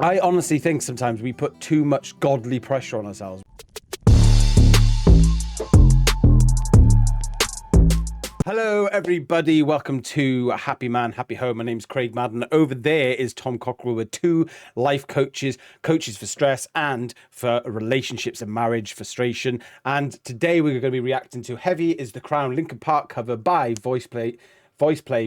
I honestly think sometimes we put too much godly pressure on ourselves. Hello, everybody. Welcome to Happy Man, Happy Home. My name's Craig Madden. Over there is Tom Cockrell with two life coaches, coaches for stress and for relationships and marriage frustration. And today we're going to be reacting to Heavy is the Crown Linkin Park cover by VoicePlay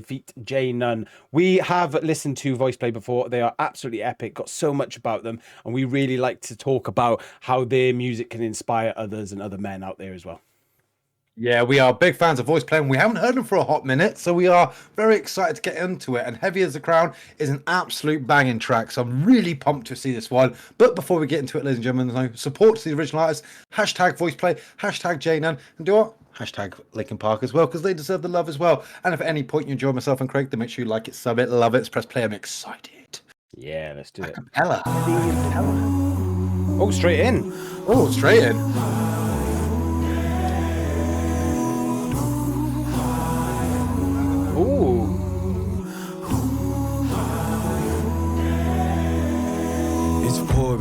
feat J.None. We have listened to VoicePlay before. They are absolutely epic, got so much about them, and we really like to talk about how their music can inspire others and other men out there as well. Yeah, we are big fans of VoicePlay, and we haven't heard them for a hot minute, so we are very excited to get into it. And Heavy as the Crown is an absolute banging track, so I'm really pumped to see this one. But before we get into it, ladies and gentlemen, there's no support to the original artists. Hashtag VoicePlay, hashtag J.None, and do what? Hashtag Linkin Park as well, because they deserve the love as well. And if at any point you enjoy myself and Craig, then make sure you like it, sub it, love it, press play. I'm excited. Yeah, let's do it. Acapella. Oh, straight in. Oh, straight in.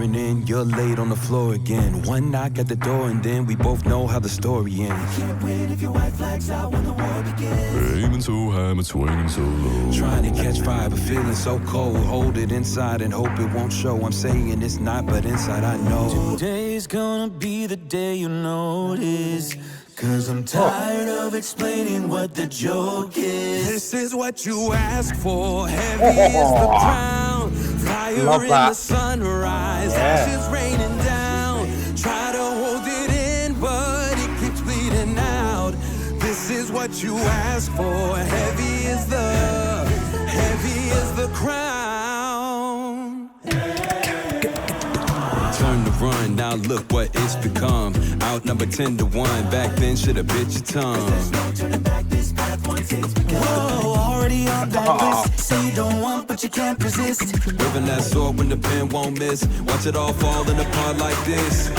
In, you're late on the floor again. One knock at the door and then we both know how the story ends. Can't wait if your white flags out when the war begins. Aiming so high, but swinging so low. Trying to catch fire, but feeling so cold. Hold it inside and hope it won't show. I'm saying it's not, but inside I know. Today's gonna be the day you notice. Cause I'm tired of explaining what the joke is. This is what you ask for. Heavy is the crown. Fire in the sunrise. Ashes raining down. Try to hold it in, but it keeps bleeding out. This is what you ask for. Heavy is the crown. Turn to run, now look what it's become. Outnumbered 10-1, back then should've bit your tongue. There's no turning back, this path once it's begun. Whoa, already on that list. Say you don't want, but you can't resist. Whipping that sword when the pen won't miss. Watch it all falling apart like this.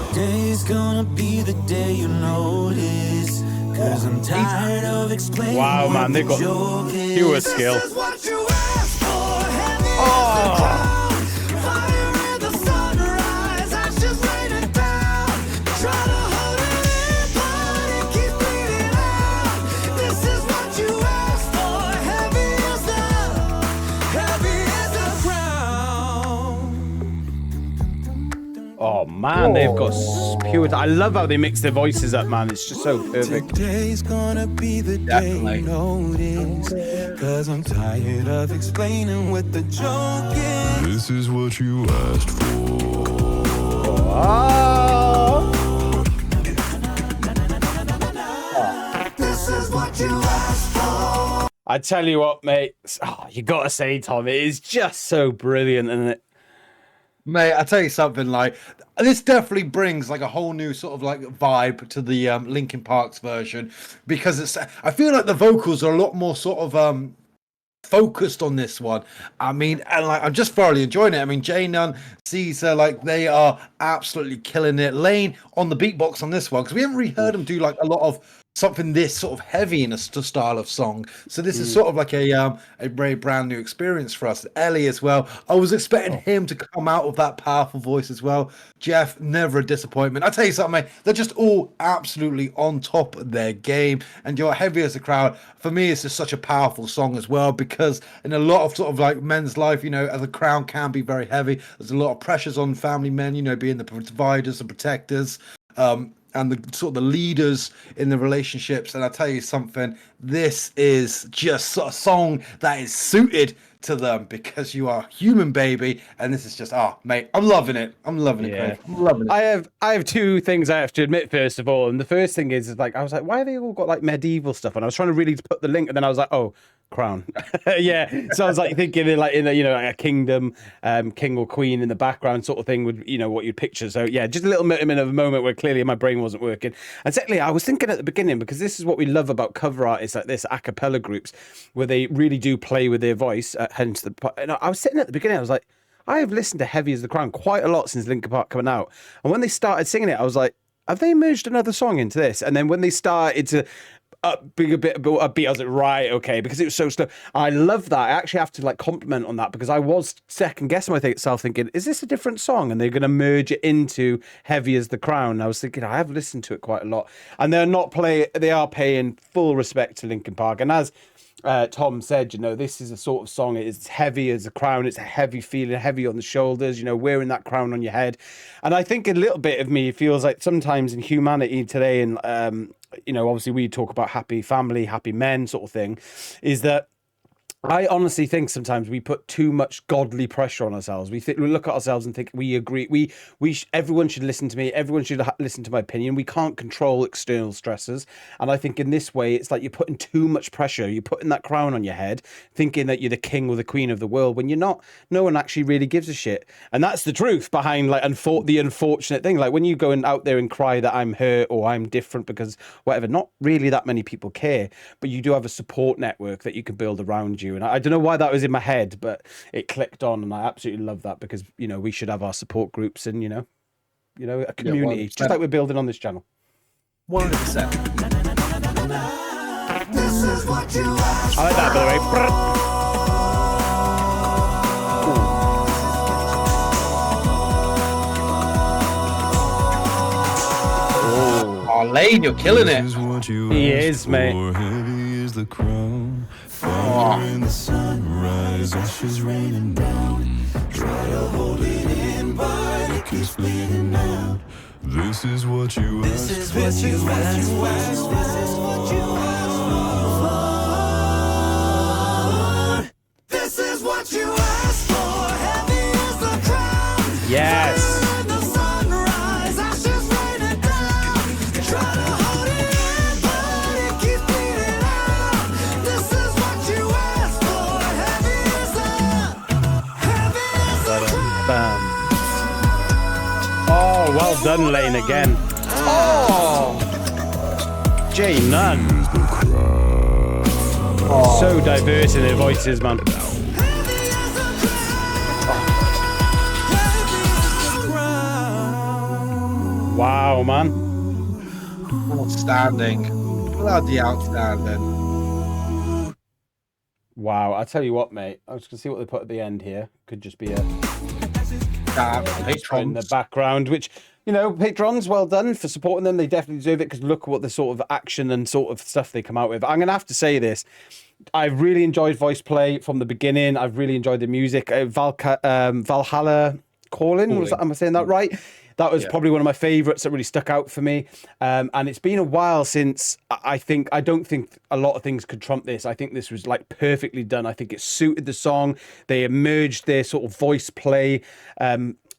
Today's gonna be the day you notice. Cause I'm tired of explaining. Wow, man, they've got pure skill. This is what you asked for. Heavy is the crown. Oh man, they've got pure. I love how they mix their voices up, man. It's just so perfect. Today's gonna be the day you notice. Cause I'm tired of explaining what the joke is. This is what you asked for. Oh. This is what you asked for. I tell you what, mate. Oh, you gotta say, Tom, it is just so brilliant, isn't it? Mate, I tell you something, like, this definitely brings like a whole new sort of like vibe to the Linkin Park's version, because it's, I feel like the vocals are a lot more sort of focused on this one. I mean, and like, I'm just thoroughly enjoying it. I mean, J.None, Caesar, like, they are absolutely killing it. Lane on the beatbox on this one, because we haven't really heard him do like a lot of something this sort of heavy in a style of song. So this is sort of like a very brand new experience for us. Ellie as well. I was expecting him to come out with that powerful voice as well. Jeff, never a disappointment. I tell you something, mate, they're just all absolutely on top of their game. And you're Heavy as a Crowd. For me, it's just such a powerful song as well, because in a lot of sort of like men's life, you know, as a crown can be very heavy. There's a lot of pressures on family men, you know, being the providers and protectors. And the sort of the leaders in the relationships. And I tell you something, this is just a song that is suited to them, because you are human, baby. And this is just, mate, I'm loving it. I'm loving it, Craig. I'm loving it. I have two things I have to admit, first of all. And the first thing is like, I was like, why have they all got like medieval stuff? And I was trying to really put the link, and then I was like, oh, crown. Yeah. So I was like thinking in like in a, you know, like a kingdom, king or queen in the background sort of thing would, you know, what you'd picture. So yeah, just a little bit of a moment where clearly my brain wasn't working. And secondly, I was thinking at the beginning, because this is what we love about cover artists like this, a cappella groups, where they really do play with their voice. Hence the, and I was sitting at the beginning, I was like, I have listened to Heavy as the Crown quite a lot since Linkin Park coming out. And when they started singing it, I was like, have they merged another song into this? And then when they started to being a bit upbeat. I was like, right, okay, because it was so slow. I love that. I actually have to like compliment on that because I was second guessing myself, thinking, is this a different song? And they're going to merge it into Heavy as the Crown. And I was thinking, I have listened to it quite a lot, and they are paying full respect to Linkin Park. And as Tom said, this is a sort of song. It's heavy as a crown. It's a heavy feeling, heavy on the shoulders, wearing that crown on your head. And I think a little bit of me feels like sometimes in humanity today, and, obviously we talk about happy family, happy men sort of thing, is that I honestly think sometimes we put too much godly pressure on ourselves. We look at ourselves and think we agree. Everyone should listen to me. Everyone should listen to my opinion. We can't control external stresses. And I think in this way, it's like you're putting too much pressure. You're putting that crown on your head, thinking that you're the king or the queen of the world when you're not. No one actually really gives a shit. And that's the truth behind the unfortunate thing. Like when you go out there and cry that I'm hurt or I'm different because whatever, not really that many people care, but you do have a support network that you can build around you. And I don't know why that was in my head, but it clicked on, and I absolutely love that because we should have our support groups and a community, just like we're building on this channel. 100%. I like that, by the way. Oh, Lane, you're killing it. He is, mate. The crown, fire in the sunrise, ashes raining down. Try to hold it in, but it keeps bleeding out. This is what you asked. This is what you asked. This is what you asked for. This is what you asked for. Heavy as the crown. Yes. Oh, well done, Lane, again. Oh, J.None. Oh. So diverse in their voices, man. Wow, man. Outstanding. Bloody outstanding. Wow, I tell you what, mate. I was going to see what they put at the end here. Could just be a patrons in the background, which, patrons, well done for supporting them. They definitely deserve it because look at what the sort of action and sort of stuff they come out with. I'm going to have to say this. I've really enjoyed VoicePlay from the beginning. I've really enjoyed the music. Valhalla Calling. Am I saying that right? That was probably one of my favorites that really stuck out for me. And it's been a while since I don't think a lot of things could trump this. I think this was like perfectly done. I think it suited the song. They merged their sort of VoicePlay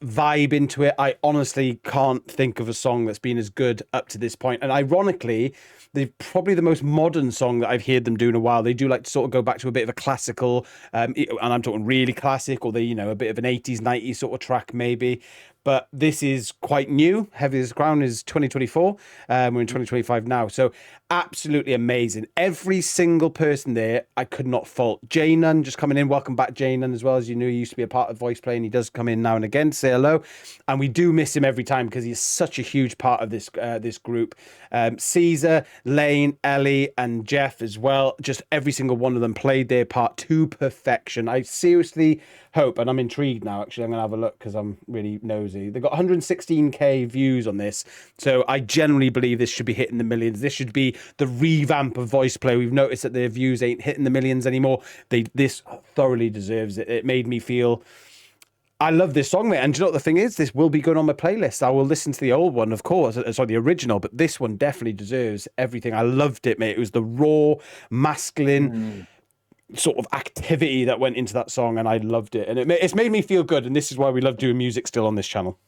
vibe into it. I honestly can't think of a song that's been as good up to this point. And ironically, they're probably the most modern song that I've heard them do in a while. They do like to sort of go back to a bit of a classical, and I'm talking really classic, or a bit of an 80s, 90s sort of track maybe. But this is quite new. Heavy as the Crown is 2024. We're in 2025 now. So absolutely amazing. Every single person there, I could not fault. J.None just coming in. Welcome back, J.None, as well. As you knew, he used to be a part of VoicePlay, and he does come in now and again to say hello. And we do miss him every time because he's such a huge part of this this group. Caesar, Lane, Ellie, and Jeff as well. Just every single one of them played their part to perfection. I seriously hope, and I'm intrigued now, actually. I'm going to have a look because I'm really nosy. They've got 116k views on this. So I generally believe this should be hitting the millions. This should be the revamp of VoicePlay. We've noticed that their views ain't hitting the millions anymore. This thoroughly deserves it. It made me feel... I love this song, mate. And do you know what the thing is? This will be going on my playlist. I will listen to the old one, of course. Sorry, the original. But this one definitely deserves everything. I loved it, mate. It was the raw, masculine... sort of activity that went into that song, and I loved it, and it's made me feel good, and this is why we love doing music still on this channel.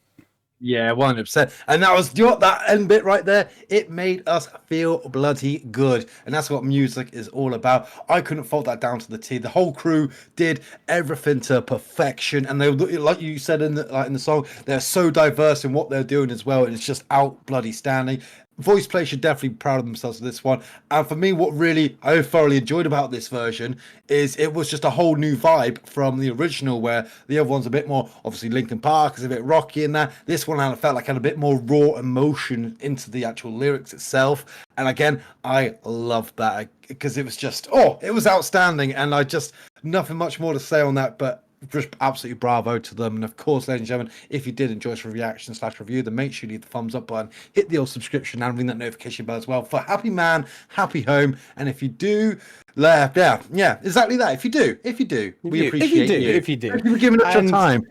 Yeah, 100%. And that was, you know what, that end bit right there, it made us feel bloody good, and that's what music is all about. I couldn't fault that down to the T. The whole crew did everything to perfection, and they, like you said in the song, they're so diverse in what they're doing as well, and it's just out bloody standing. VoicePlay should definitely be proud of themselves for this one. And for me, what really I thoroughly enjoyed about this version is it was just a whole new vibe from the original, where the other one's a bit more, obviously Linkin Park is a bit rocky in that. This one I felt like had a bit more raw emotion into the actual lyrics itself. And again, I loved that because it was just, it was outstanding. And I just, nothing much more to say on that, but just absolutely bravo to them. And of course, ladies and gentlemen, if you did enjoy this reaction/review, then make sure you leave the thumbs up button, hit the old subscription and ring that notification bell as well for Happy Man, Happy Home. And if you do, yeah, exactly that. If you do, we appreciate you. If you do. Thank you for giving us your time.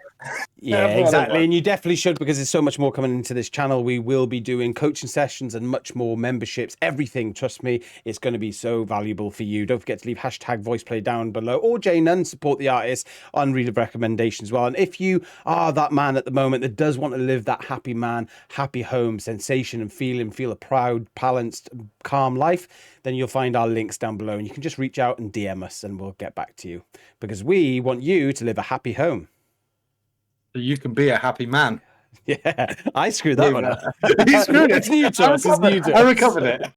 Yeah, exactly. And you definitely should, because there's so much more coming into this channel. We will be doing coaching sessions and much more, memberships, everything. Trust me, it's going to be so valuable for you. Don't forget to leave #VoicePlay down below, or J.None, support the artist on reader recommendations as well. And if you are that man at the moment that does want to live that happy man, happy home sensation and feel a proud, balanced, calm life, then you'll find our links down below, and you can just reach out and DM us and we'll get back to you, because we want you to live a happy home. So you can be a happy man. Yeah, I screwed that one up. You screwed it. It's new to us. It's new to us. I recovered it.